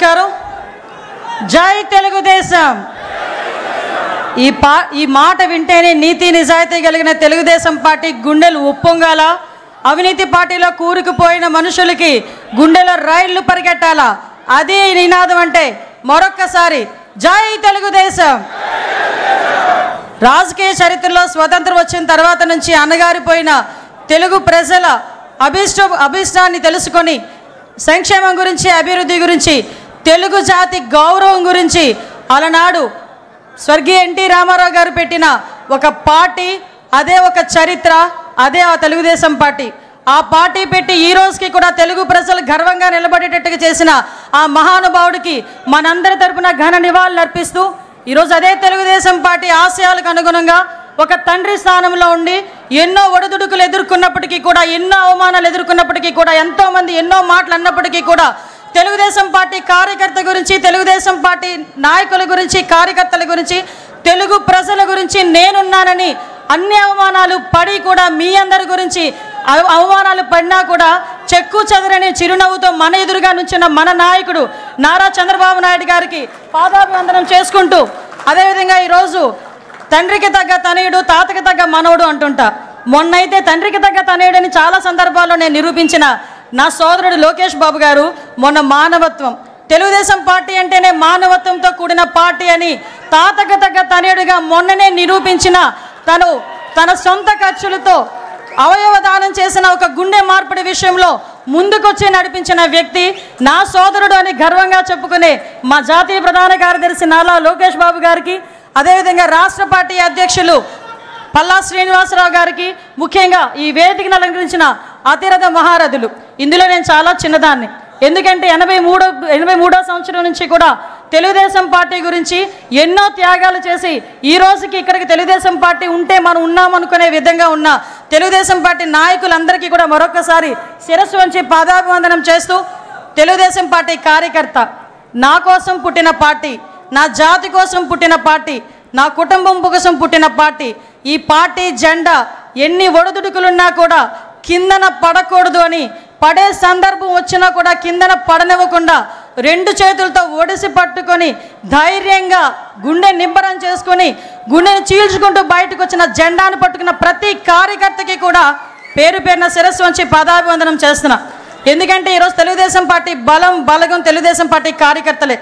నమస్కారం. జై తెలుగుదేశం. ఈ మాట వింటేనే నీతి నిజాయితీ కలిగిన తెలుగుదేశం పార్టీ గుండెలు ఉప్పొంగాల. అవినీతి పార్టీలో కూరుకుపోయిన మనుషులకి గుండెలో రైళ్లు పరిగెట్టాలా. అదే నినాదం అంటే మరొక్కసారి జై తెలుగుదేశం. రాజకీయ చరిత్రలో స్వతంత్రం వచ్చిన తర్వాత నుంచి అణగారిపోయిన తెలుగు ప్రజల అభిష్టాన్ని తెలుసుకొని సంక్షేమం గురించి, అభివృద్ధి గురించి, తెలుగు జాతి గౌరవం గురించి అలనాడు స్వర్గీయ ఎన్టీ రామారావు గారు పెట్టిన ఒక పార్టీ, అదే ఒక చరిత్ర, అదే ఆ తెలుగుదేశం పార్టీ. ఆ పార్టీ పెట్టి ఈ రోజుకి కూడా తెలుగు ప్రజలు గర్వంగా నిలబడేటట్టుగా చేసిన ఆ మహానుభావుడికి మనందరి తరపున ఘన నివాళులు అర్పిస్తూ ఈరోజు అదే తెలుగుదేశం పార్టీ ఆశయాలకు అనుగుణంగా ఒక తండ్రి స్థానంలో ఉండి ఎన్నో ఒడిదుడుకులు ఎదుర్కొన్నప్పటికీ కూడా, ఎన్నో అవమానాలు ఎదుర్కొన్నప్పటికీ కూడా, ఎంతోమంది ఎన్నో మాటలు అన్నప్పటికీ కూడా తెలుగుదేశం పార్టీ కార్యకర్త గురించి, తెలుగుదేశం పార్టీ నాయకుల గురించి, కార్యకర్తల గురించి, తెలుగు ప్రజల గురించి నేనున్నానని అన్ని అవమానాలు పడి కూడా మీ అందరి గురించి అవమానాలు పడినా కూడా చెక్కు చెదరని చిరునవ్వుతో మన ఎదురుగా నుంచిన మన నాయకుడు నారా చంద్రబాబు నాయుడు గారికి పాదాభివందనం చేసుకుంటూ, అదేవిధంగా ఈరోజు తండ్రికి తగ్గ తనయుడు, తాతకి తగ్గ మనవడు అంటుంటా. మొన్నైతే తండ్రికి తగ్గ తనయుడని చాలా సందర్భాల్లో నేను నిరూపించిన నా సోదరుడు లోకేష్ బాబు గారు మొన్న మానవత్వం, తెలుగుదేశం పార్టీ అంటేనే మానవత్వంతో కూడిన పార్టీ అని తాతకి తగ్గ తనయుడిగా మొన్ననే నిరూపించిన తను తన సొంత ఖర్చులతో అవయవ దానం చేసిన ఒక గుండె మార్పిడి విషయంలో ముందుకొచ్చి నడిపించిన వ్యక్తి నా సోదరుడు అని గర్వంగా చెప్పుకునే మా జాతీయ ప్రధాన కార్యదర్శి నారా లోకేష్ బాబు గారికి, అదేవిధంగా రాష్ట్ర పార్టీ అధ్యక్షులు పల్లా శ్రీనివాసరావు గారికి, ముఖ్యంగా ఈ వేదికను అలంకరించిన అతిరథ మహారథులు. ఇందులో నేను చాలా చిన్నదాన్ని, ఎందుకంటే 83వ సంవత్సరం నుంచి కూడా తెలుగుదేశం పార్టీ గురించి ఎన్నో త్యాగాలు చేసి ఈ రోజుకి ఇక్కడికి తెలుగుదేశం పార్టీ ఉంటే మనం ఉన్నామనుకునే విధంగా ఉన్న తెలుగుదేశం పార్టీ నాయకులందరికీ కూడా మరొకసారి శిరస్సు వంచి పాదాభివందనం చేస్తూ, తెలుగుదేశం పార్టీ కార్యకర్త, నా కోసం పుట్టిన పార్టీ, నా జాతి కోసం పుట్టిన పార్టీ, నా కుటుంబం కోసం పుట్టిన పార్టీ. ఈ పార్టీ జెండా ఎన్ని ఒడిదుడుకులున్నా కూడా కిందన పడకూడదు అని, పడే సందర్భం వచ్చినా కూడా కిందన పడనివ్వకుండా రెండు చేతులతో ఒడిసి పట్టుకొని ధైర్యంగా గుండె నిబ్బరం చేసుకొని గుండెని చీల్చుకుంటూ బయటకు వచ్చిన జెండాను పట్టుకున్న ప్రతి కార్యకర్తకి కూడా పేరు పేరున శిరస్సు వంచి పాదాభివందనం చేస్తున్నా. ఎందుకంటే ఈరోజు తెలుగుదేశం పార్టీ బలగం తెలుగుదేశం పార్టీ కార్యకర్తలే.